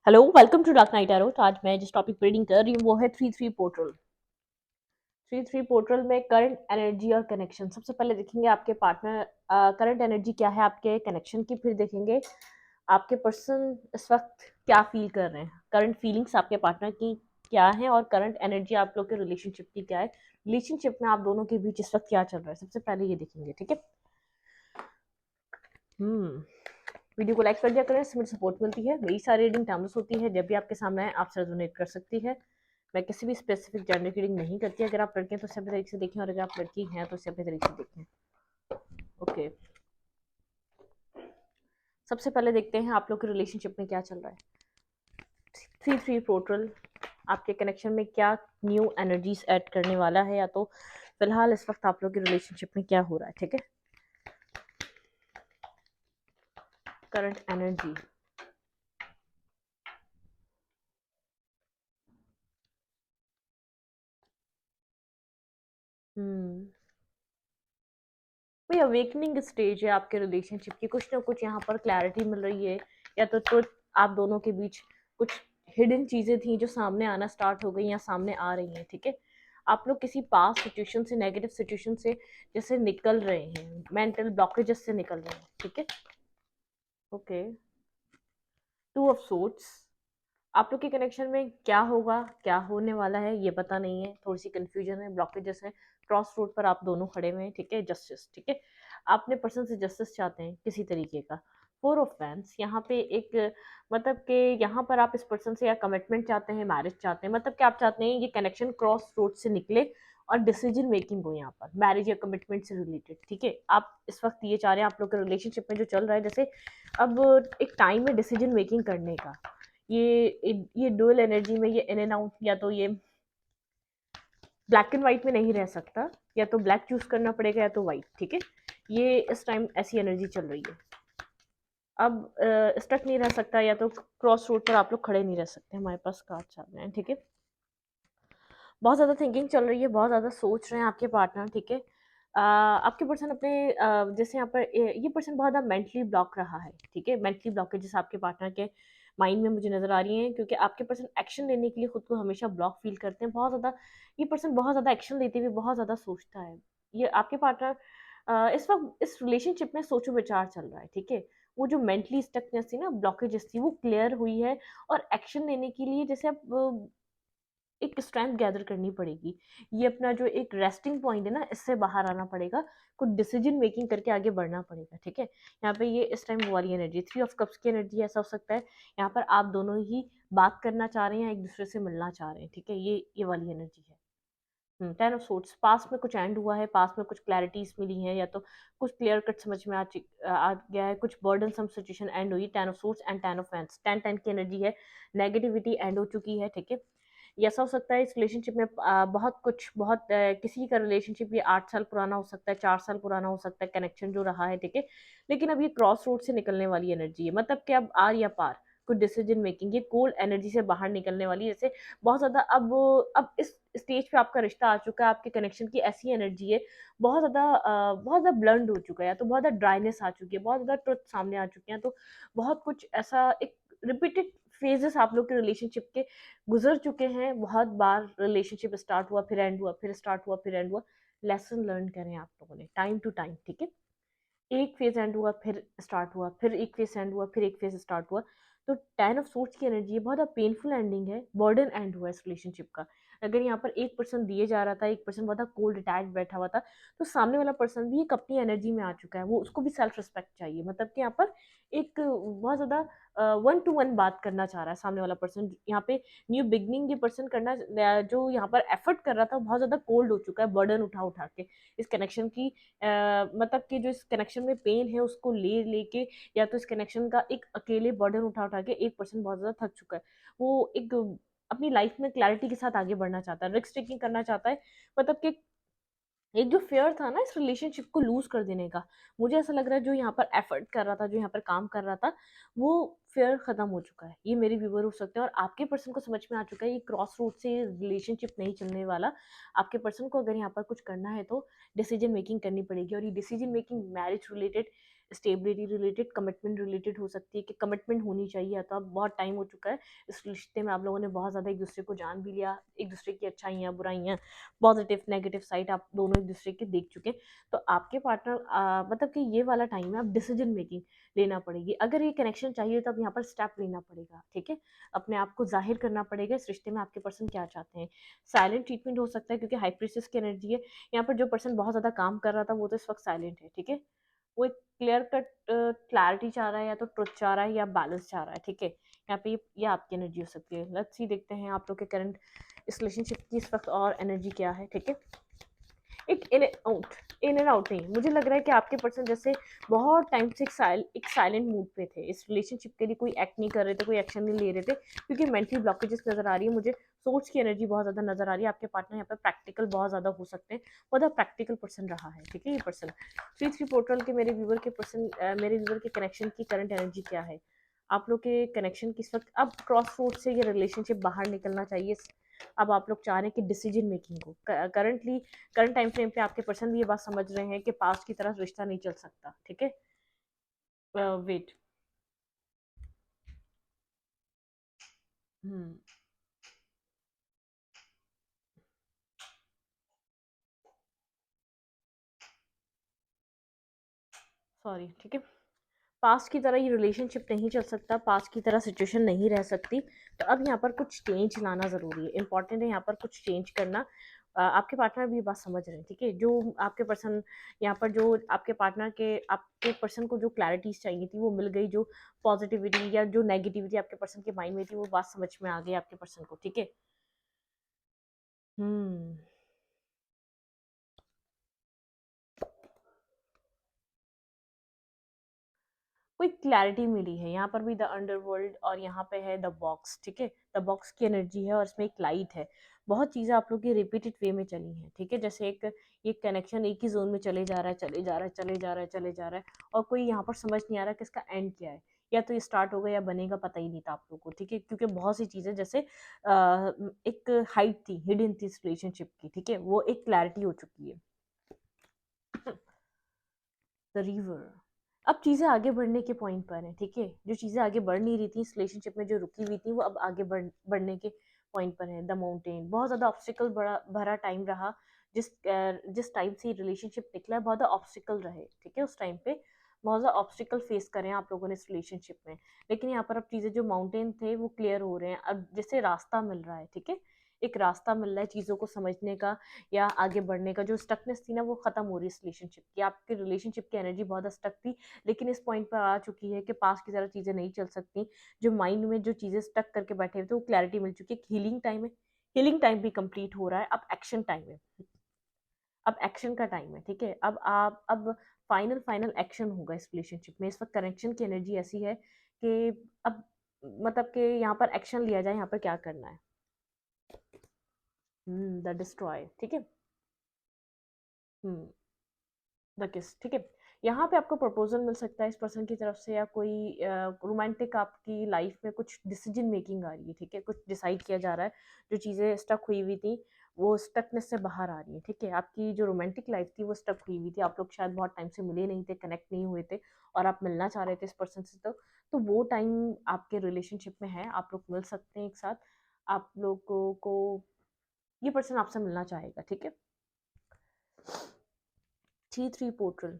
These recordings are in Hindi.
Hello, welcome to Dark Night Arrow. तो आज मैं जिस टॉपिक पे रीडिंग कर रही हूँ वो है 3-3 पोर्टल। 3-3 पोर्टल में करंट एनर्जी और कनेक्शन। सबसे पहले देखेंगे आपके पार्टनर करंट एनर्जी क्या है आपके कनेक्शन की, फिर देखेंगे आपके पर्सन इस वक्त क्या फील कर रहे हैं, करंट फीलिंग्स आपके पार्टनर की क्या है और करंट एनर्जी आप लोग के रिलेशनशिप की क्या है, रिलेशनशिप में आप दोनों के बीच इस वक्त क्या चल रहा है। सबसे पहले ये देखेंगे, ठीक है। हम्म वीडियो को लाइक कर दिया करें, इससे मुझे सपोर्ट मिलती है। मेरी सारी रीडिंग टाइमलेस होती है, जब भी आपके सामने आए आप से रेजोनेट कर सकती है। मैं किसी भी स्पेसिफिक जेंडर की रीडिंग नहीं करती। अगर आप लड़के हैं तो इसे अपने तरीके से देखें और अगर आप लड़की हैं तो इसे अपने तरीके से देखें। ओके, सबसे पहले देखते हैं आप लोग के रिलेशनशिप में क्या चल रहा है। 3-3 पोर्टल आपके कनेक्शन में क्या न्यू एनर्जीज ऐड करने वाला है, या तो फिलहाल इस वक्त आप लोग के रिलेशनशिप में क्या हो रहा है, ठीक है। Current energy. हम्म कोई अवेकनिंग स्टेज है आपके रिलेशनशिप की, कुछ ना कुछ यहाँ पर क्लैरिटी मिल रही है, या तो ट्रुथ आप दोनों के बीच कुछ हिडन चीजें थी जो सामने आना स्टार्ट हो गई या सामने आ रही हैं, ठीक है। आप लोग किसी पास्ट सिचुएशन से, नेगेटिव सिचुएशन से जैसे निकल रहे हैं, मेंटल ब्लॉकेजेस से निकल रहे हैं, ठीक है। Okay, 2 of swords. आप लोग के कनेक्शन में क्या होगा, क्या होने वाला है ये पता नहीं है, थोड़ी सी कंफ्यूजन है, ब्लॉकेजेस है। क्रॉस रोड पर आप दोनों खड़े हुए हैं, ठीक है। जस्टिस, ठीक है। अपने पर्सन से जस्टिस चाहते हैं किसी तरीके का। 4 ऑफ फैंस यहाँ पे एक मतलब कि यहाँ पर आप इस पर्सन से या कमिटमेंट चाहते हैं, मैरिज चाहते हैं, मतलब कि आप चाहते हैं ये कनेक्शन क्रॉस रोड से निकले और डिसीजन मेकिंग हो यहाँ पर मैरिज या कमिटमेंट से रिलेटेड, ठीक है। आप इस वक्त ये चाह रहे हैं आप लोग के रिलेशनशिप में जो चल रहा है, जैसे अब एक टाइम है डिसीजन मेकिंग करने का। ये डुअल एनर्जी में ये इन एंड आउट, या तो ये ब्लैक एंड व्हाइट में नहीं रह सकता, या तो ब्लैक चूज करना पड़ेगा या तो व्हाइट, ठीक है। ये इस टाइम ऐसी एनर्जी चल रही है। अब स्टक नहीं रह सकता, या तो क्रॉस रोड पर आप लोग खड़े नहीं रह सकते। हमारे पास कार्ड चल रहे हैं, ठीक है। बहुत ज़्यादा थिंकिंग चल रही है, बहुत ज़्यादा सोच रहे हैं आपके पार्टनर, ठीक है। आपके पर्सन अपने जैसे यहाँ पर ये पर्सन बहुत ज़्यादा मेंटली ब्लॉक रहा है, ठीक है। मेंटली ब्लॉकेजेस आपके पार्टनर के माइंड में मुझे नज़र आ रही हैं, क्योंकि आपके पर्सन एक्शन लेने के लिए खुद को हमेशा ब्लॉक फील करते हैं बहुत ज़्यादा। ये पर्सन बहुत ज़्यादा एक्शन लेते हुए बहुत ज़्यादा सोचता है। ये आपके पार्टनर इस वक्त इस रिलेशनशिप में सोचो विचार चल रहा है, ठीक है। वो जो मेंटली स्टकनेस थी ना, ब्लॉकेजेस थी, वो क्लियर हुई है। और एक्शन लेने के लिए जैसे अब एक स्ट्रेंथ गैदर करनी पड़ेगी। ये अपना जो एक रेस्टिंग पॉइंट है ना, इससे बाहर आना पड़ेगा, कुछ डिसीजन मेकिंग करके आगे बढ़ना पड़ेगा, ठीक है। यहाँ पे ये इस टाइम वो वाली एनर्जी, 3 ऑफ कप्स की एनर्जी, ऐसा हो सकता है यहाँ पर आप दोनों ही बात करना चाह रहे हैं, एक दूसरे से मिलना चाह रहे हैं, ठीक है। ये वाली एनर्जी है। 10 ऑफ सोर्ड्स, पास में कुछ एंड हुआ है, पास में कुछ क्लैरिटीज मिली है, या तो कुछ क्लियर कट समझ में आ गया है, कुछ बर्डन सम सिचुएशन एंड हुई। 10 of swords and 10 of fans, 10-10 की एनर्जी है। नेगेटिविटी एंड हो चुकी है, ठीक है। ये ऐसा हो सकता है इस रिलेशनशिप में बहुत कुछ बहुत किसी का रिलेशनशिप ये 8 साल पुराना हो सकता है, 4 साल पुराना हो सकता है, कनेक्शन जो रहा है, ठीक है। लेकिन अब ये क्रॉस रोड से निकलने वाली एनर्जी है, मतलब कि अब आर या पार, कुछ डिसीजन मेकिंग, ये कोल्ड एनर्जी से बाहर निकलने वाली है। जैसे बहुत ज्यादा अब इस स्टेज पे आपका रिश्ता आ चुका है, आपके कनेक्शन की ऐसी एनर्जी है, बहुत ज्यादा ब्लंड हो चुका है, तो बहुत ज्यादा ड्राइनेस आ चुकी है, बहुत ज्यादा ट्रुथ सामने आ चुके हैं, तो बहुत कुछ ऐसा एक रिपीटेड फेजेस आप लोग के रिलेशनशिप के गुजर चुके हैं। बहुत बार रिलेशनशिप स्टार्ट हुआ, फिर एंड हुआ, फिर स्टार्ट हुआ, फिर एंड हुआ। लेसन लर्न करें आप लोगों ने टाइम टू टाइम, ठीक है। एक फेज एंड हुआ, फिर स्टार्ट हुआ, फिर एक फेज एंड हुआ, फिर एक फेज स्टार्ट हुआ। तो 10 ऑफ सोर्ड्स की एनर्जी है, बहुत पेनफुल एंडिंग है, बर्डन एंड हुआ इस रिलेशनशिप का। अगर यहाँ पर एक पर्सन दिए जा रहा था, एक पर्सन बहुत कोल्ड अटैच बैठा हुआ था, तो सामने वाला पर्सन भी एक अपनी एनर्जी में आ चुका है, वो उसको भी सेल्फ रिस्पेक्ट चाहिए, मतलब कि यहाँ पर एक बहुत ज्यादा 1-to-1 बात करना चाह रहा है सामने वाला पर्सन। यहाँ पे न्यू बिगनिंग ये पर्सन करना जो यहाँ पर एफर्ट कर रहा था, वो बहुत ज्यादा कोल्ड हो चुका है, बर्डन उठा उठा के इस कनेक्शन की मतलब कि जो इस कनेक्शन में पेन है उसको ले लेके, या तो इस कनेक्शन का एक अकेले बर्डन उठा उठा के एक पर्सन बहुत ज्यादा थक चुका है। वो एक अपनी लाइफ में क्लैरिटी के साथ आगे बढ़ना चाहता है, रिस्क टेकिंग करना चाहता है, मतलब कि एक जो फेयर था ना इस रिलेशनशिप को लूज कर देने का, मुझे ऐसा लग रहा है जो यहाँ पर एफर्ट कर रहा था, जो यहाँ पर काम कर रहा था, वो फेयर खत्म हो चुका है। ये मेरी व्यूअर हो सकते हैं, और आपके पर्सन को समझ में आ चुका है ये क्रॉस रोड से रिलेशनशिप नहीं चलने वाला। आपके पर्सन को अगर यहाँ पर कुछ करना है तो डिसीजन मेकिंग करनी पड़ेगी, और ये decision making marriage related stability related, commitment related हो सकती है कि कमिटमेंट होनी चाहिए, तो अब बहुत टाइम हो चुका है इस रिश्ते में, आप लोगों ने बहुत ज़्यादा एक दूसरे को जान भी लिया, एक दूसरे की अच्छाइयाँ बुराइयाँ, पॉजिटिव नेगेटिव साइड आप दोनों एक दूसरे के देख चुके हैं। तो आपके पार्टनर मतलब कि ये वाला टाइम है, आप डिसीजन मेकिंग लेना पड़ेगी। अगर ये कनेक्शन चाहिए तो अब यहाँ पर स्टेप लेना पड़ेगा, ठीक है, अपने आप को जाहिर करना पड़ेगा इस रिश्ते में आपके पर्सन क्या चाहते हैं। साइलेंट ट्रीटमेंट हो सकता है क्योंकि हाई प्रीस्टेस की एनर्जी है यहाँ पर। जो पर्सन बहुत ज़्यादा काम कर रहा था वो तो इस वक्त साइलेंट है, ठीक है, वो एक क्लियर कट क्लैरिटी चाह रहा है, या तो ट्रुथ चाह रहा है, या बैलेंस चाह रहा है, ठीक है। यहाँ पे ये आपकी एनर्जी हो सकती है। लेट्स सी, देखते हैं आप लोग के करंट इस रिलेशनशिप की इस वक्त और एनर्जी क्या है, ठीक है। एक इन एंड आउट नहीं, मुझे लग रहा है कि आपके पर्सन जैसे बहुत टाइम से एक साइलेंट मूड पे थे, इस रिलेशनशिप के लिए कोई एक्ट नहीं कर रहे थे, कोई एक्शन नहीं ले रहे थे, क्योंकि मेंटली ब्लॉकेजेस नजर आ रही है मुझे, सोच की एनर्जी बहुत ज्यादा नजर आ रही है। आपके पार्टनर यहाँ पे प्रैक्टिकल बहुत ज्यादा हो सकते हैं, बहुत ज्यादा प्रैक्टिकल पर्सन रहा है, ठीक है ये पर्सन। 3-3 पोर्टल के मेरे व्यूवर के पर्सन, मेरे व्यूवर के कनेक्शन की करंट एनर्जी क्या है, आप लोग के कनेक्शन किस वक्त अब क्रॉस रोड से ये रिलेशनशिप बाहर निकलना चाहिए। अब आप लोग चाह रहे हैं कि डिसीजन मेकिंग को करंट टाइम फ्रेम पे आपके पर्सन भी ये बात समझ रहे हैं कि पास्ट की तरह रिश्ता नहीं चल सकता, ठीक है। वेट, हम्म, सॉरी, ठीक है, पास्ट की तरह ये रिलेशनशिप नहीं चल सकता, पास्ट की तरह सिचुएशन नहीं रह सकती। तो अब यहाँ पर कुछ चेंज लाना ज़रूरी है, इंपॉर्टेंट है यहाँ पर कुछ चेंज करना। आपके पार्टनर भी ये बात समझ रहे हैं, ठीक है, जो आपके पर्सन यहाँ पर, जो आपके पर्सन को जो क्लैरिटीज चाहिए थी वो मिल गई, जो पॉजिटिविटी या जो नेगेटिविटी आपके पर्सन के माइंड में थी वो बात समझ में आ गई आपके पर्सन को, ठीक है। हम्म, कोई क्लैरिटी मिली है यहाँ पर भी, द अंडरवर्ल्ड, और यहाँ पे है द बॉक्स, ठीक है, द बॉक्स की एनर्जी है और इसमें एक लाइट है। बहुत चीज़ें आप लोग की रिपीटेड वे में चली हैं, ठीक है, जैसे एक ये कनेक्शन एक ही जोन में चले जा रहा है, चले जा रहा है, चले जा रहा है, चले जा रहा है, और कोई यहाँ पर समझ नहीं आ रहा कि इसका एंड क्या है, या तो ये स्टार्ट होगा या बनेगा, पता ही नहीं था आप लोग को, ठीक है, क्योंकि बहुत सी चीज़ें जैसे एक हाइट थी, हिडन थी इस रिलेशनशिप की, ठीक है, वो एक क्लैरिटी हो चुकी है। द रिवर, अब चीज़ें आगे बढ़ने के पॉइंट पर हैं, ठीक है, जो चीज़ें आगे बढ़ नहीं रही थी इस रिलेशनशिप में, जो रुकी हुई थी, वो अब आगे बढ़ने के पॉइंट पर है। द माउंटेन, बहुत ज़्यादा ऑब्स्टिकल बड़ा भरा टाइम रहा, जिस टाइम से रिलेशनशिप निकला है बहुत ज़्यादा ऑब्स्टिकल रहे, ठीक है, उस टाइम पे बहुत ज़्यादा ऑब्स्टिकल फेस करें आप लोगों ने इस रिलेशनशिप में। लेकिन यहाँ पर अब चीज़ें जो माउंटेन थे वो क्लियर हो रहे हैं, अब जैसे रास्ता मिल रहा है, ठीक है, एक रास्ता मिल रहा है चीज़ों को समझने का या आगे बढ़ने का। जो स्टकनेस थी ना वो खत्म हो रही है इस रिलेशनशिप की, आपके रिलेशनशिप की एनर्जी बहुत स्टक थी, लेकिन इस पॉइंट पर आ चुकी है कि पास की तरह चीज़ें नहीं चल सकती। जो माइंड में जो चीज़ें स्टक करके बैठे हुए थे वो क्लैरिटी मिल चुकी है, हीलिंग टाइम है, हीलिंग टाइम भी कंप्लीट हो रहा है, अब एक्शन टाइम है, अब एक्शन का टाइम है, ठीक है, अब फाइनल फाइनल एक्शन होगा इस रिलेशनशिप में। इस वक्त कनेक्शन की एनर्जी ऐसी है कि अब मतलब कि यहाँ पर एक्शन लिया जाए, यहाँ पर क्या करना है। द डिस्ट्रॉय, ठीक है, हम्म, द किस, ठीक है, यहाँ पे आपको प्रपोजल मिल सकता है इस पर्सन की तरफ से, या कोई रोमांटिक आपकी लाइफ में कुछ डिसीजन मेकिंग आ रही है, ठीक है, कुछ डिसाइड किया जा रहा है, जो चीज़ें स्टक हुई हुई थी वो स्टकनेस से बाहर आ रही है, ठीक है, आपकी जो रोमांटिक लाइफ थी वो स्टक हुई हुई थी, आप लोग शायद बहुत टाइम से मिले नहीं थे, कनेक्ट नहीं हुए थे, और आप मिलना चाह रहे थे इस पर्सन से, तो वो टाइम आपके रिलेशनशिप में है, आप लोग मिल सकते हैं एक साथ, आप लोगों को ये पर्सन आपसे मिलना चाहेगा, ठीक है। 3-3 पोर्टल,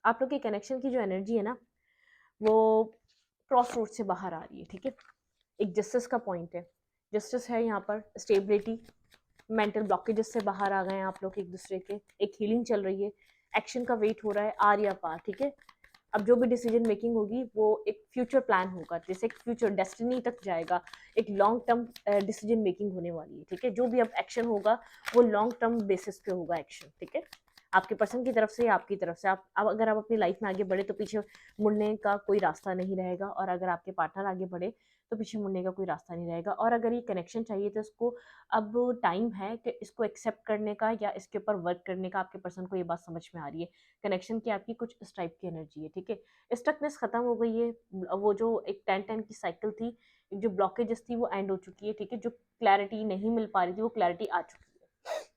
आप लोग के कनेक्शन की जो एनर्जी है ना वो क्रॉस रोड से बाहर आ रही है, ठीक है, एक जस्टिस का पॉइंट है, जस्टिस है यहाँ पर, स्टेबिलिटी, मेंटल ब्लॉकेजेस से बाहर आ गए हैं आप लोग एक दूसरे के, एक हीलिंग चल रही है, एक्शन का वेट हो रहा है, आर या पार, ठीक है। अब जो भी डिसीजन मेकिंग होगी वो एक फ्यूचर प्लान होगा, जैसे एक फ्यूचर डेस्टिनी तक जाएगा, एक लॉन्ग टर्म डिसीजन मेकिंग होने वाली है, ठीक है, जो भी अब एक्शन होगा वो लॉन्ग टर्म बेसिस पे होगा एक्शन, ठीक है, आपके पर्सन की तरफ से या आपकी तरफ से। आप अब अगर आप अपनी लाइफ में आगे बढ़े तो पीछे मुड़ने का कोई रास्ता नहीं रहेगा, और अगर आपके पार्टनर आगे बढ़े तो पीछे मुड़ने का कोई रास्ता नहीं रहेगा। और अगर ये कनेक्शन चाहिए तो इसको अब टाइम है कि इसको एक्सेप्ट करने का या इसके ऊपर वर्क करने का, आपके पर्सन को ये बात समझ में आ रही है, कनेक्शन की आपकी कुछ इस टाइप की एनर्जी है, ठीक है, स्टकनेस खत्म हो गई है, वो जो एक 10-10 की साइकिल थी, जो ब्लॉकेजेस थी वो एंड हो चुकी है, ठीक है, जो क्लैरिटी नहीं मिल पा रही थी वो क्लैरिटी आ चुकी है।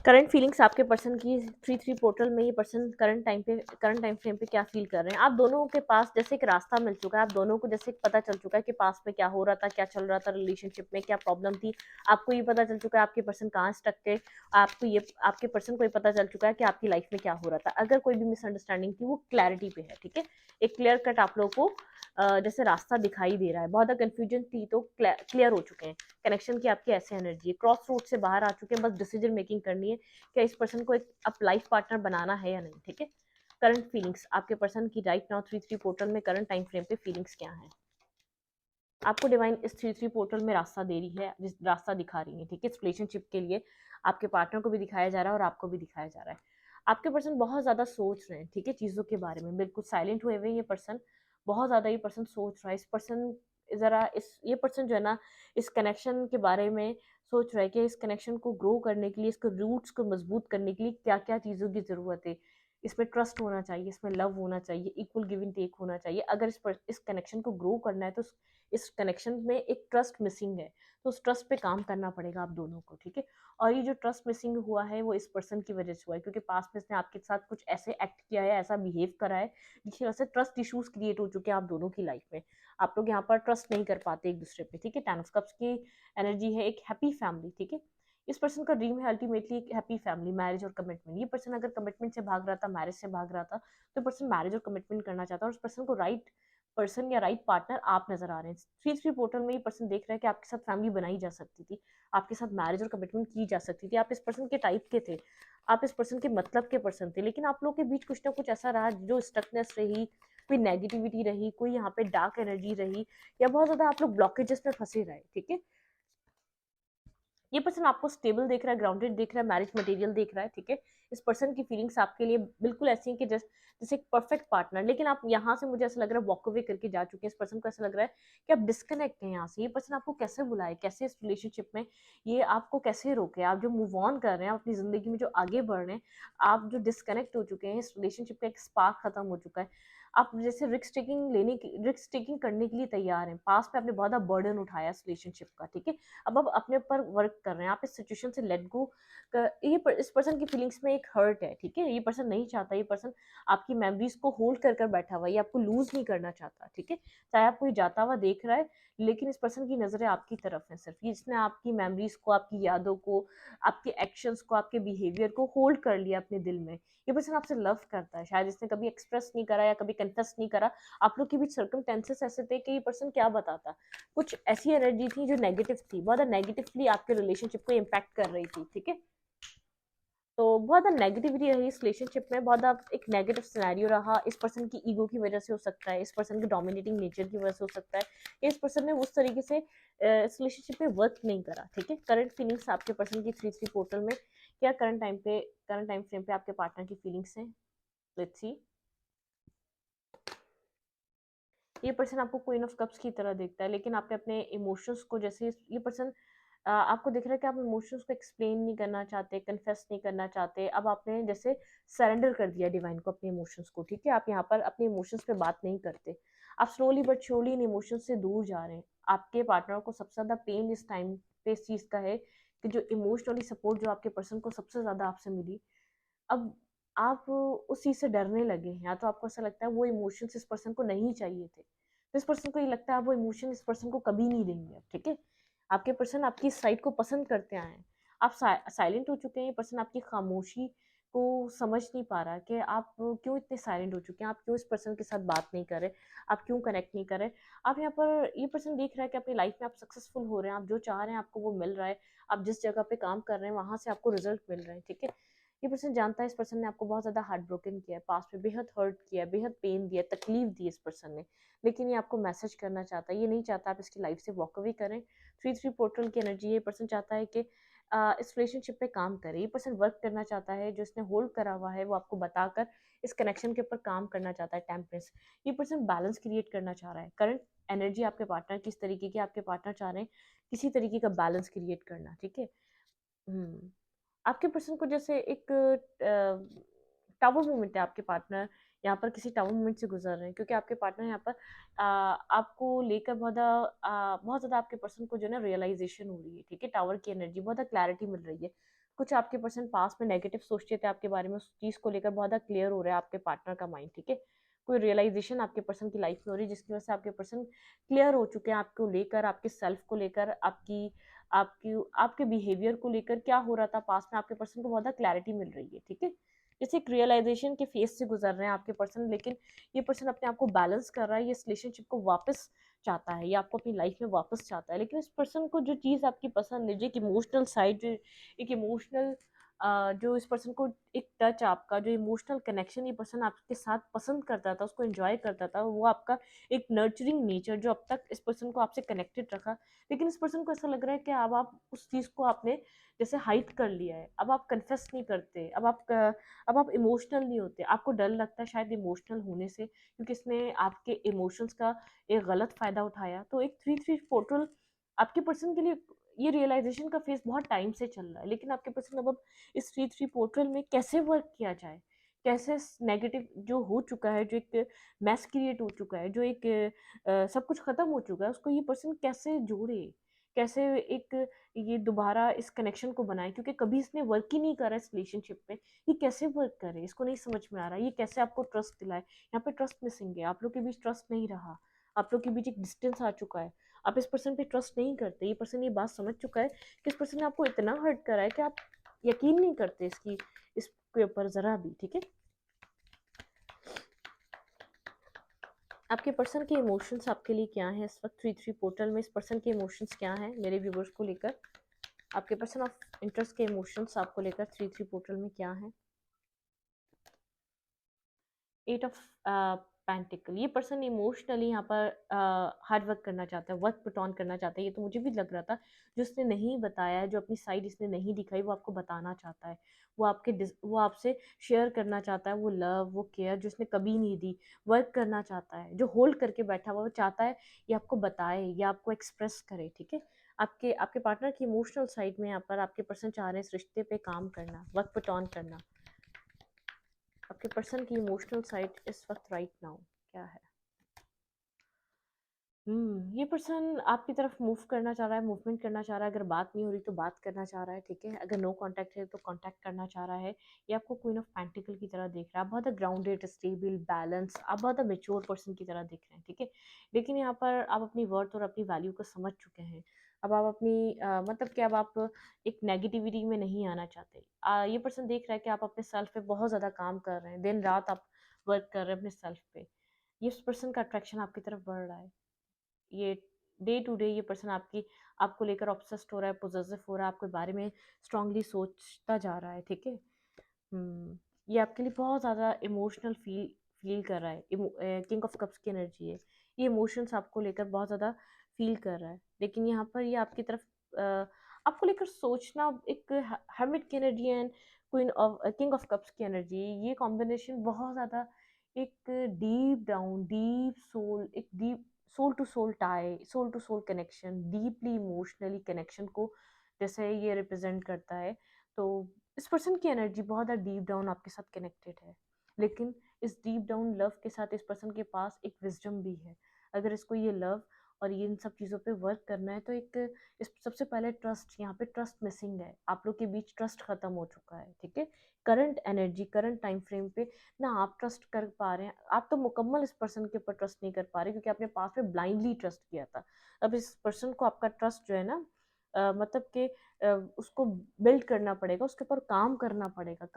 करंट फीलिंग्स आपके पर्सन की 3-3 पोर्टल में ये पर्सन करंट टाइम फ्रेम पे क्या फ़ील कर रहे हैं। आप दोनों के पास जैसे एक रास्ता मिल चुका है, आप दोनों को जैसे पता चल चुका है कि पास्ट में क्या हो रहा था, क्या चल रहा था रिलेशनशिप में, क्या प्रॉब्लम थी। आपको ये पता चल चुका है आपके पर्सन कहाँ स्टक थे, आपके पर्सन को ये पता चल चुका है कि आपकी लाइफ़ में क्या हो रहा था। अगर कोई भी मिसअंडरस्टैंडिंग थी, वो क्लैरिटी पे है, ठीक है? एक क्लियर कट आप लोगों को जैसे रास्ता दिखाई दे रहा है। बहुत ज़्यादा कन्फ्यूजन थी तो क्लियर हो चुके हैं। कनेक्शन की आपकी ऐसी एनर्जी है, क्रॉस रोड से बाहर आ चुके हैं, बस डिसीजन मेकिंग करनी है क्या इस पर्सन को एक अब लाइफ पार्टनर बनाना है या नहीं, ठीक है? करंट फीलिंग्स आपके पर्सन की राइट नाउ 3-3 पोर्टल में करंट टाइम फ्रेम पे फीलिंग्स क्या है? आपको डिवाइन इस 3-3 पोर्टल में रास्ता दे रही है, रास्ता दिखा रही है, ठीक है? इस रिलेशनशिप के लिए आपके पार्टनर को भी दिखाया जा रहा है और आपको भी दिखाया जा रहा है। आपके पर्सन बहुत ज़्यादा सोच रहे हैं, ठीक है? चीज़ों के बारे में बिल्कुल साइलेंट हुए हुए ये पर्सन, बहुत ज़्यादा ये पर्सन सोच रहा है। इस पर्सन ज़रा इस ये पर्सन जो है ना, इस कनेक्शन के बारे में सोच रहा है कि इस कनेक्शन को ग्रो करने के लिए, इसके रूट्स को मजबूत करने के लिए क्या-क्या चीज़ों की ज़रूरत है। इसमें ट्रस्ट होना चाहिए, इसमें लव होना चाहिए, इक्वल गिव एंड टेक होना चाहिए। अगर इस कनेक्शन को ग्रो करना है तो इस कनेक्शन में एक ट्रस्ट मिसिंग है, तो उस ट्रस्ट पे काम करना पड़ेगा आप दोनों को, ठीक है? और ये जो ट्रस्ट मिसिंग हुआ है वो इस पर्सन की वजह से हुआ है, क्योंकि पास्ट में इसने आपके साथ कुछ ऐसे एक्ट किया है, ऐसा बिहेव करा है, जिसकी वजह से ट्रस्ट इश्यूज क्रिएट हो चुके हैं आप दोनों की लाइफ में। आप लोग यहाँ पर ट्रस्ट नहीं कर पाते एक दूसरे पे, ठीक है? टेन ऑफ कप्स की एनर्जी है एक हैप्पी फैमिली, ठीक है? इस पर्सन का ड्रीम है अल्टीमेटली एक हैप्पी फैमिली, मैरिज और कमिटमेंट। ये पर्सन अगर कमिटमेंट से भाग रहा था, मैरिज से भाग रहा था, तो पर्सन मैरिज और कमिटमेंट करना चाहता है और उस पर्सन को राइट पर्सन या राइट पार्टनर आप नजर आ रहे हैं। 3-3 पोर्टल में ये पर्सन देख रहा है कि आपके साथ फैमिली बनाई जा सकती थी, आपके साथ मैरिज और कमिटमेंट की जा सकती थी। आप इस पर्सन के टाइप के थे, आप इस पर्सन के मतलब के पर्सन थे, लेकिन आप लोगों के बीच कुछ ना कुछ ऐसा रहा जो स्टकनेस रही, कोई नेगेटिविटी रही, कोई यहाँ पे डार्क एनर्जी रही, या बहुत ज्यादा आप लोग ब्लॉकेजेस में फंसे रहे, ठीक है? ये पर्सन आपको स्टेबल देख रहा है, ग्राउंडेड देख रहा है, मैरिज मटेरियल देख रहा है, ठीक है? इस पर्सन की फीलिंग्स आपके लिए बिल्कुल ऐसी हैं कि जैसे एक परफेक्ट पार्टनर, लेकिन आप यहाँ से मुझे ऐसा लग रहा है वॉक अवे करके जा चुके हैं। इस पर्सन को ऐसा लग रहा है कि आप डिस्कनेक्ट हैं यहाँ से। ये पर्सन आपको कैसे बुलाए, कैसे इस रिलेशनशिप में ये आपको कैसे रोके? आप जो मूव ऑन कर रहे हैं, आप अपनी जिंदगी में जो आगे बढ़ रहे हैं, आप जो डिस्कनेक्ट हो चुके हैं, इस रिलेशनशिप का एक स्पार्क खत्म हो चुका है। आप जैसे रिस्क टेकिंग करने के लिए तैयार हैं। पास्ट में आपने बहुत बड़ा बर्डन उठाया इस रिलेशनशिप का, ठीक है? अब आप अपने ऊपर वर्क कर रहे हैं, आप इस सिचुएशन से लेट गो इस पर्सन की फीलिंग्स में एक हर्ट है, ठीक है? ये पर्सन नहीं चाहता, ये पर्सन आपकी मेमोरीज को होल्ड कर कर बैठा हुआ है, ये आपको लूज नहीं करना चाहता, ठीक है? चाहे आपको ये जाता हुआ देख रहा है, लेकिन इस पर्सन की नजरें आपकी तरफ हैं सिर्फ। ये इसने आपकी मेमोरीज को, आपकी यादों को, आपके एक्शंस को, आपके बिहेवियर को होल्ड कर लिया अपने दिल में। ये पर्सन आपसे लव करता है, शायद इसने कभी एक्सप्रेस नहीं करा या कभी कन्फेस नहीं करा। आप लोग के बीच सर्कमटेंसेस ऐसे थे कि ये पर्सन क्या बताता, कुछ ऐसी एनर्जी थी जो नेगेटिव थी, बहुत ज़्यादा नेगेटिवली आपके रिलेशनशिप को इम्पैक्ट कर रही थी, ठीक है? तो बहुत ज़्यादा नेगेटिविटी रही इस रिलेशनशिप में, बहुत ज़्यादा एक नेगेटिव सिनेरियो रहा। इस पर्सन की ईगो की वजह से हो सकता है, इस पर्सन के डोमिनेटिंग नेचर की वजह से हो सकता है, या इस पर्सन ने उस तरीके से इस रिलेशनशिप में वर्क नहीं करा, ठीक है? करंट फीलिंग्स आपके पर्सन की 3-3 पोर्टल में क्या करंट टाइम फ्रेम पे आपके पार्टनर की फीलिंग्स हैं? Let's see. ये पर्सन आपको क्वीन ऑफ कप्स की तरह देखता है, लेकिन आपने अपने इमोशंस को जैसे ये पर्सन आपको दिख रहा है कि आप इमोशंस को एक्सप्लेन नहीं करना चाहते, कन्फेस नहीं करना चाहते। अब आपने जैसे सरेंडर कर दिया डिवाइन को अपने इमोशंस को, ठीक है? आप यहाँ पर अपने इमोशंस पे बात नहीं करते। आप slowly but surely in emotions से दूर जा रहे हैं। आपके पार्टनर को सबसे ज़्यादा पेन इस टाइम पे इस चीज़ का है कि जो इमोशनली सपोर्ट जो आपके पर्सन को सबसे ज़्यादा आपसे मिली, अब आप उस चीज़ से डरने लगे हैं, या तो आपको ऐसा लगता है वो इमोशंस इस पर्सन को नहीं चाहिए थे। तो इस पर्सन को ये लगता है आप वो इमोशन इस पर्सन को कभी नहीं देंगे अब, ठीक है? आपके पर्सन आपकी इस साइड को पसंद करते आए हैं। आप साइलेंट हो चुके हैं, ये पर्सन आपकी खामोशी को समझ नहीं पा रहा कि आप क्यों इतने साइलेंट हो चुके हैं, आप क्यों इस पर्सन के साथ बात नहीं कर रहे, आप क्यों कनेक्ट नहीं कर रहे। आप यहाँ पर ये पर्सन देख रहा है कि अपनी लाइफ में आप सक्सेसफुल हो रहे हैं, आप जो चाह रहे हैं आपको वो मिल रहा है, आप जिस जगह पे काम कर रहे हैं वहाँ से आपको रिजल्ट मिल रहे हैं, ठीक है? ये पर्सन जानता है इस पर्सन ने आपको बहुत ज़्यादा हार्ट ब्रोकन किया है, पास्ट में बेहद हर्ट किया है, बेहद पेन दिया है, तकलीफ दी है इस पर्सन ने, लेकिन ये आपको मैसेज करना चाहता है, ये नहीं चाहता आप इसकी लाइफ से वॉक अवे करें। 3-3 पोर्टल की एनर्जी, ये पर्सन चाहता है कि इस रिलेशनशिप पे काम करे। ये पर्सन वर्क करना चाहता है, जो इसने होल्ड करा हुआ है वो आपको बताकर इस कनेक्शन के ऊपर काम करना चाहता है, टेम्परेंस। ये पर्सन बैलेंस क्रिएट करना चाह रहा है। करंट एनर्जी आपके पार्टनर किस तरीके की, आपके पार्टनर चाह रहे हैं किसी तरीके का बैलेंस क्रिएट करना, ठीक है? आपके पर्सन को जैसे एक टावर मोमेंट है, आपके पार्टनर यहाँ पर किसी टावर मोमेंट से गुजर रहे हैं, क्योंकि आपके पार्टनर यहाँ पर आपको लेकर बहुत ज़्यादा आपके पर्सन को जो है ना रियलाइजेशन हो रही है, ठीक है? टावर की एनर्जी बहुत ज़्यादा क्लैरिटी मिल रही है। कुछ आपके पर्सन पास में नेगेटिव सोचते थे आपके बारे में, उस चीज़ को लेकर बहुत ज़्यादा क्लियर हो रहा है आपके पार्टनर का माइंड, ठीक है। कोई रियलाइजेशन आपके पर्सन की लाइफ में हो रही है जिसकी वजह से आपके पर्सन क्लियर हो चुके हैं आपको लेकर, आपके सेल्फ को लेकर, आपकी आपकी आपके बिहेवियर को लेकर, क्या हो रहा था पास्ट में, आपके पर्सन को बहुत ज़्यादा क्लैरिटी मिल रही है, ठीक है। जैसे एक रियलाइजेशन के फेज से गुजर रहे हैं आपके पर्सन, लेकिन ये पर्सन अपने आप को बैलेंस कर रहा है, ये इस रिलेशनशिप को वापस चाहता है, या आपको अपनी लाइफ में वापस चाहता है। लेकिन इस पर्सन को जो चीज़ आपकी पसंद है, जो एक इमोशनल साइड, जो एक इमोशनल जो इस पर्सन को एक टच, आपका जो इमोशनल कनेक्शन ये पर्सन आपके साथ पसंद करता था, उसको एंजॉय करता था, वो आपका एक नर्चरिंग नेचर जो अब तक इस पर्सन को आपसे कनेक्टेड रखा। लेकिन इस पर्सन को ऐसा लग रहा है कि अब आप उस चीज़ को आपने जैसे हाइड कर लिया है, अब आप कन्फेस नहीं करते, अब आप इमोशनल नहीं होते, आपको डर लगता है शायद इमोशनल होने से, क्योंकि इसने आपके इमोशंस का एक गलत फ़ायदा उठाया। तो एक 3-3 पोर्टल आपके पर्सन के लिए, ये रियलाइज़ेशन का फ़ेज़ बहुत टाइम से चल रहा है, लेकिन आपके पर्सन अब इस 3-3 पोर्टल में कैसे वर्क किया जाए? कैसे स नेगेटिव जो हो चुका है, जो एक मेस क्रिएट हो चुका है, जो एक सब कुछ ख़त्म हो चुका है, उसको ये पर्सन कैसे जोड़े? कैसे एक ये दोबारा इस कनेक्शन को बनाए? क्योंकि कभी इसने वर्क ही नहीं करा इस रिलेशनशिप में, ये कैसे वर्क करे? इसको नहीं समझ में आ रहा है, ये कैसे आपको ट्रस्ट दिलाए? यहाँ पे ट्रस्ट मिसिंग है, आप लोग के बीच ट्रस्ट नहीं रहा, आप लोग के बीच एक डिस्टेंस आ चुका है, आप इस पर्सन पे ट्रस्ट नहीं करते, ये पर्सन ये बात समझ चुका है कि इस पर्सन ने आपको इतना हर्ट करा है कि आप यकीन नहीं करते इसके ऊपर ज़रा भी, ठीक है। आपके पर्सन के इमोशंस आपके लिए क्या है इस वक्त 3-3 पोर्टल में, इस पर्सन के इमोशंस क्या हैं मेरे व्यूवर्स को लेकर, आपके पर्सन ऑफ इंटरेस्ट के इमोशंस आपको लेकर 3-3 पोर्टल में क्या है। 8 ऑफ पेंटिकल, ये पर्सन इमोशनली यहाँ पर हार्ड वर्क करना चाहता है, वर्क पुट ऑन करना चाहता है, ये तो मुझे भी लग रहा था। जो उसने नहीं बताया, जो अपनी साइड इसने नहीं दिखाई, वो आपको बताना चाहता है, वो आपसे शेयर करना चाहता है, वो लव, वो केयर जो उसने कभी नहीं दी, वर्क करना चाहता है, जो होल्ड करके बैठा हुआ वो चाहता है ये आपको बताए या आपको एक्सप्रेस करे, ठीक है। आपके आपके पार्टनर की इमोशनल साइड में यहाँ पर आपके पर्सन चाह रहे हैं इस रिश्ते पे काम करना, वर्क पुट ऑन करना। आपके पर्सन की इमोशनल साइड इस वक्त राइट नाउ क्या है। ये पर्सन आपकी तरफ मूव करना चाह रहा है, मूवमेंट करना चाह रहा है, अगर बात नहीं हो रही तो बात करना चाह रहा है, ठीक है। अगर नो कांटेक्ट है तो कांटेक्ट करना चाह रहा है। ये आपको क्वीन ऑफ पेंटिकल की तरह देख रहा है, आप बहुत ग्राउंडेड, स्टेबल, बैलेंस, आप बहुत मेच्योर पर्सन की तरह दिख रहे हैं, ठीक है। लेकिन यहाँ पर आप अपनी वर्थ और अपनी वैल्यू को समझ चुके हैं। अब आप अपनी मतलब कि अब आप एक नेगेटिविटी में नहीं आना चाहते। ये पर्सन देख रहा है कि आप अपने सेल्फ पे बहुत ज़्यादा काम कर रहे हैं, दिन रात आप वर्क कर रहे हैं अपने सेल्फ पे। ये उस पर्सन का अट्रैक्शन आपकी तरफ बढ़ रहा है। ये डे टू डे ये पर्सन आपको लेकर ऑब्सेस्ड हो रहा है, पोजेसिव हो रहा है, आपके बारे में स्ट्रांगली सोचता जा रहा है, ठीक है। ये आपके लिए बहुत ज़्यादा इमोशनल फील फील कर रहा है, किंग ऑफ कप्स की एनर्जी है, ये इमोशंस आपको लेकर बहुत ज़्यादा फील कर रहा है। लेकिन यहाँ पर ये आपकी तरफ आपको लेकर सोचना, एक हर्मिट की energy and queen of king of cups की एनर्जी, ये कॉम्बिनेशन बहुत ज़्यादा एक डीप डाउन, डीप सोल, एक deep soul to soul tie, soul to soul connection, deeply emotionally connection को जैसे ये रिप्रेजेंट करता है। तो इस पर्सन की एनर्जी बहुत ज़्यादा डीप डाउन आपके साथ कनेक्टेड है, लेकिन इस डीप डाउन लव के साथ इस पर्सन के पास एक विजडम भी है। अगर इसको ये लव और ये इन सब चीज़ों पे वर्क करना है तो एक इस सबसे पहले ट्रस्ट, यहाँ पे ट्रस्ट मिसिंग है, आप लोग के बीच ट्रस्ट खत्म हो चुका है, ठीक है। Current energy, current time frame पे ना आप ट्रस्ट कर पा रहे हैं, आप तो मुकम्मल इस पर्सन के ऊपर ट्रस्ट नहीं कर पा रहे, क्योंकि आपने पास में ब्लाइंडली ट्रस्ट किया था। अब इस पर्सन को आपका ट्रस्ट जो है ना, मतलब कि उसको बिल्ड करना पड़ेगा, उसके ऊपर काम करना पड़ेगा।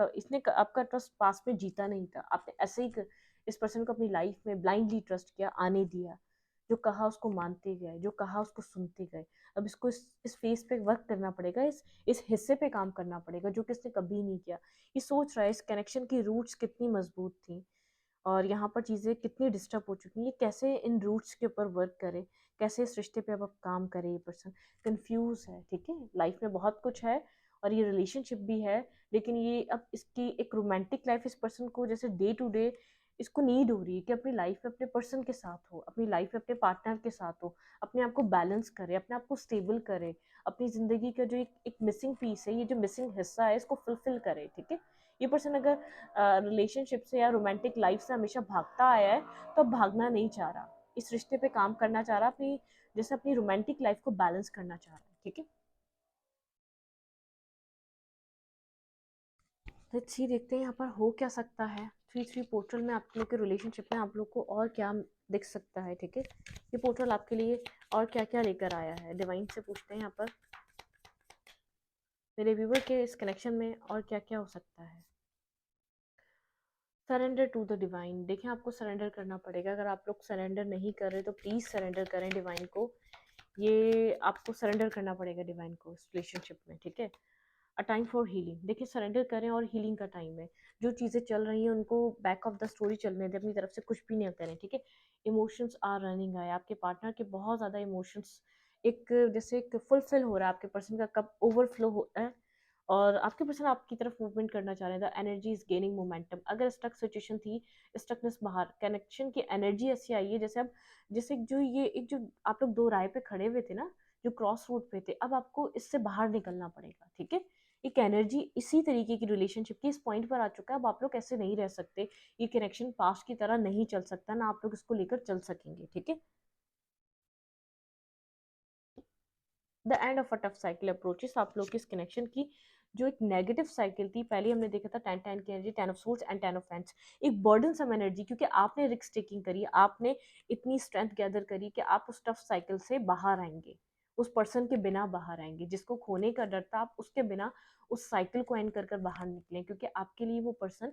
आपका ट्रस्ट पास में जीता नहीं था, आपने ऐसे ही इस पर्सन को अपनी लाइफ में ब्लाइंडली ट्रस्ट किया, आने दिया, जो कहा उसको मानते गए, जो कहा उसको सुनते गए। अब इसको इस फेस पे वर्क करना पड़ेगा, इस हिस्से पे काम करना पड़ेगा जो कि इसने कभी नहीं किया। ये सोच रहा है इस कनेक्शन की रूट्स कितनी मजबूत थी और यहाँ पर चीज़ें कितनी डिस्टर्ब हो चुकी हैं, ये कैसे इन रूट्स के ऊपर वर्क करे, कैसे इस रिश्ते पे अब काम करे। ये पर्सन कंफ्यूज है, ठीक है। लाइफ में बहुत कुछ है और ये रिलेशनशिप भी है, लेकिन ये अब इसकी एक रोमांटिक लाइफ इस पर्सन को जैसे डे टू डे इसको नीड हो रही है कि अपनी लाइफ में अपने पर्सन के साथ हो, अपनी लाइफ में अपने पार्टनर के साथ हो, अपने आप को बैलेंस करे, अपने आप को स्टेबल करे, अपनी ज़िंदगी का जो एक मिसिंग पीस है, ये जो मिसिंग हिस्सा है, इसको फुलफिल करे, ठीक है। ये पर्सन अगर रिलेशनशिप से या रोमांटिक लाइफ से हमेशा भागता आया है तो अब भागना नहीं चाह रहा, इस रिश्ते पे काम करना चाह रहा, अपनी जैसे अपनी रोमांटिक लाइफ को बैलेंस करना चाह रहा है, ठीक है। लेट्स सी, देखते हैं यहाँ पर हो क्या सकता है। 3-3 पोर्टल में आप लोग के रिलेशनशिप में आप लोग को और क्या दिख सकता है, ठीक है। ये पोर्टल आपके लिए और क्या क्या लेकर आया है, डिवाइन से पूछते हैं यहाँ पर मेरे व्यूवर के इस कनेक्शन में और क्या क्या हो सकता है। Surrender to the divine. देखें, आपको सरेंडर करना पड़ेगा। अगर आप लोग सरेंडर नहीं कर रहे तो प्लीज़ सरेंडर करें डिवाइन को। ये आपको सरेंडर करना पड़ेगा डिवाइन को इस रिलेशनशिप में, ठीक है। A time for healing. देखिए, सरेंडर करें और हीलिंग का टाइम है। जो चीज़ें चल रही हैं उनको बैक ऑफ द स्टोरी चलने दें, अपनी तरफ से कुछ भी नहीं करें, ठीक है। इमोशंस आर रनिंग है, आपके पार्टनर के बहुत ज़्यादा इमोशंस एक जैसे एक फुलफिल हो रहा है, आपके पर्सन का कप ओवरफ्लो हो रहा है और आपके पर्सन आपकी तरफ मूवमेंट करना चाह रहे हैं। The energy is gaining momentum. अगर स्टक सिचुएशन थी, स्टकनेस बाहर, कनेक्शन की एनर्जी ऐसी आई है जैसे अब जैसे जो ये एक जो आप लोग दो राय पे खड़े हुए थे ना, जो क्रॉस रोड पे थे, अब आपको इससे बाहर निकलना पड़ेगा, ठीक है। एक एनर्जी इसी तरीके की रिलेशनशिप की इस पॉइंट पर आ चुका है। अब आप लोग ऐसे नहीं रह सकते, ये कनेक्शन पास्ट की तरह नहीं चल सकता ना, आप लोग इसको लेकर चल सकेंगे, ठीक है। The end of a tough cycle approaches. आप लोग की इस कनेक्शन की जो एक नेगेटिव साइकिल थी, पहले हमने देखा था 10-10 की energy, 10 of swords and 10 of fans, एक बर्डन सम एनर्जी, क्योंकि आपने रिस्क टेकिंग करी, आपने इतनी स्ट्रेंथ गैदर करी कि आप उस टफ साइकिल से बाहर आएंगे, उस पर्सन के बिना बाहर आएंगे जिसको खोने का डर था। आप उसके बिना उस साइकिल को एंड कर कर बाहर निकले, क्योंकि आपके लिए वो पर्सन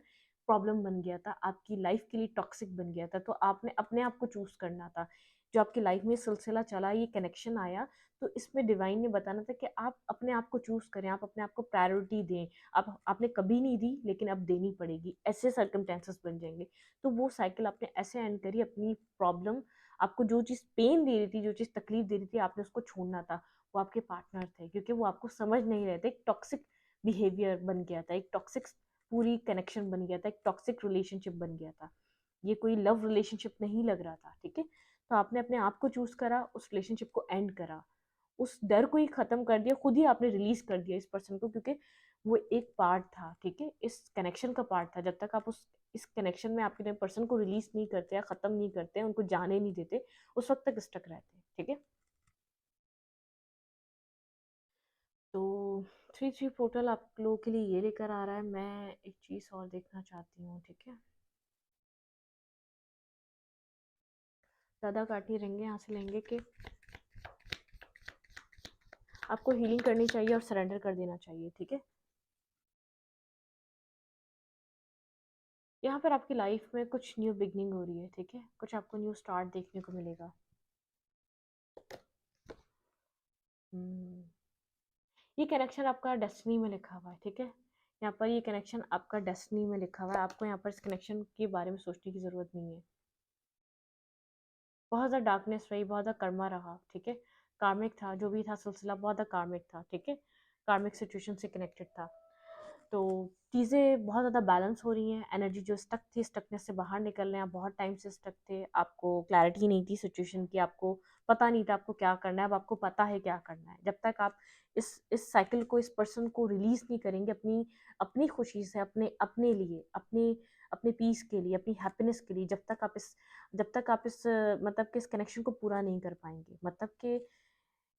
प्रॉब्लम बन गया था, आपकी लाइफ के लिए टॉक्सिक बन गया था। तो आपने अपने आप को चूज करना था। जो आपकी लाइफ में सिलसिला चला, ये कनेक्शन आया, तो इसमें डिवाइन ने बताना था कि आप अपने आप को चूज करें, आप अपने आप को प्रायोरिटी दें। आप आपने कभी नहीं दी लेकिन अब देनी पड़ेगी, ऐसे सर्कमटेंसेस बन जाएंगे। तो वो साइकिल आपने ऐसे एंड करी। अपनी प्रॉब्लम, आपको जो चीज़ पेन दे रही थी, जो चीज़ तकलीफ दे रही थी, आपने उसको छोड़ना था। वो आपके पार्टनर थे, क्योंकि वो आपको समझ नहीं रहे थे। एक टॉक्सिक बिहेवियर बन गया था, एक टॉक्सिक पूरी कनेक्शन बन गया था, एक टॉक्सिक रिलेशनशिप बन गया था। ये कोई लव रिलेशनशिप नहीं लग रहा था, ठीक है। तो आपने अपने आप को चूज करा, उस रिलेशनशिप को एंड करा, उस डर को ही खत्म कर दिया, खुद ही आपने रिलीज कर दिया इस पर्सन को, क्योंकि वो एक पार्ट था, ठीक है, इस कनेक्शन का पार्ट था। जब तक आप उस इस कनेक्शन में आपके पर्सन को रिलीज नहीं करते या खत्म नहीं करते, उनको जाने नहीं देते, उस वक्त तक स्टक रहते, ठीक है। तो 3-3 पोर्टल आप लोगों के लिए ये लेकर आ रहा है। मैं एक चीज और देखना चाहती हूँ, ठीक है। ज्यादा काट नहीं रहेंगे, यहाँ से लेंगे कि आपको हीलिंग करनी चाहिए और सरेंडर कर देना चाहिए, ठीक है। यहाँ पर आपकी लाइफ में कुछ न्यू बिगनिंग हो रही है, ठीक है, कुछ आपको न्यू स्टार्ट देखने को मिलेगा। हम्म, ये कनेक्शन आपका डेस्टिनी में लिखा हुआ है, ठीक है। यहाँ पर ये कनेक्शन आपका डेस्टिनी में लिखा हुआ है। आपको यहाँ पर इस कनेक्शन के बारे में सोचने की जरूरत नहीं है। बहुत ज़्यादा डार्कनेस रही, बहुत ज़्यादा कर्मा रहा, ठीक है। कार्मिक था, जो भी था सिलसिला बहुत ज़्यादा कार्मिक था, ठीक है। कार्मिक सिचुएशन से कनेक्टेड था। तो चीज़ें बहुत ज़्यादा बैलेंस हो रही हैं। एनर्जी जो स्टक थी, स्टकनेस से बाहर निकल रहे हैं। आप बहुत टाइम से स्टक थे, आपको क्लैरिटी नहीं थी सिचुएशन की, आपको पता नहीं था आपको क्या करना है। अब आपको पता है क्या करना है। जब तक आप इस साइकिल को, इस पर्सन को रिलीज नहीं करेंगे अपनी अपनी खुशी से, अपने अपने लिए, अपने अपने पीस के लिए, अपनी हैप्पीनेस के लिए, जब तक आप इस मतलब कि इस कनेक्शन को पूरा नहीं कर पाएंगे, मतलब कि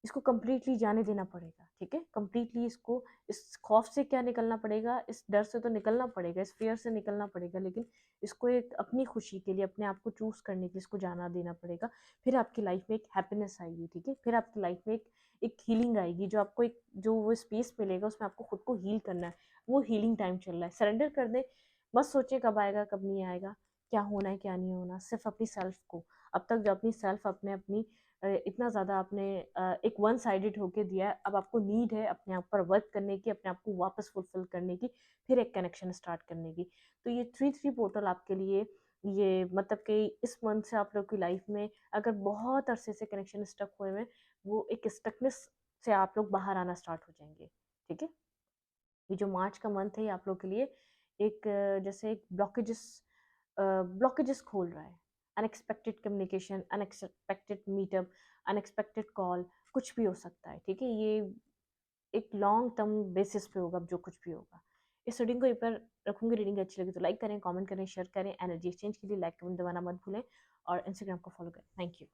इसको कम्प्लीटली जाने देना पड़ेगा, ठीक है। कम्प्लीटली इसको, इस खौफ से क्या निकलना पड़ेगा, इस डर से तो निकलना पड़ेगा, इस फियर से निकलना पड़ेगा, लेकिन इसको एक अपनी खुशी के लिए, अपने आप को चूज करने के लिए इसको जाना देना पड़ेगा। फिर आपकी लाइफ में एक हैप्पीनेस आएगी, ठीक है। फिर आपकी लाइफ में एक हीलिंग आएगी, जो आपको एक जो वो स्पेस मिलेगा, उसमें आपको खुद को हील करना है। वो हीलिंग टाइम चल रहा है। सरेंडर कर दे, मत सोचे कब आएगा कब नहीं आएगा, क्या होना है क्या नहीं होना। सिर्फ अपनी सेल्फ को, अब तक जो अपनी सेल्फ अपने अपनी इतना ज़्यादा आपने एक वन साइडेड होके दिया है, अब आपको नीड है अपने आप पर वर्क करने की, अपने आप को वापस फुलफिल करने की, फिर एक कनेक्शन स्टार्ट करने की। तो ये 3-3 पोर्टल आपके लिए, ये मतलब कि इस मंथ से आप लोग की लाइफ में अगर बहुत अरसे से कनेक्शन स्टक हुए हैं, वो एक स्टकनेस से आप लोग बाहर आना स्टार्ट हो जाएंगे, ठीक है। ये जो मार्च का मंथ है, ये आप लोग के लिए एक जैसे एक ब्लॉकेजेस खोल रहा है। Unexpected communication, unexpected meetup, unexpected call, कुछ भी हो सकता है, ठीक है। ये एक लॉन्ग टर्म बेसिस पे होगा, जो कुछ भी होगा। इस रीडिंग को यहीं पर रखूंगी। रीडिंग अच्छी लगी तो लाइक करें, कमेंट करें, शेयर करें। एनर्जी एक्सचेंज के लिए लाइक कमेंट दबाना मत भूलें और इंस्टाग्राम को फॉलो करें। Thank you.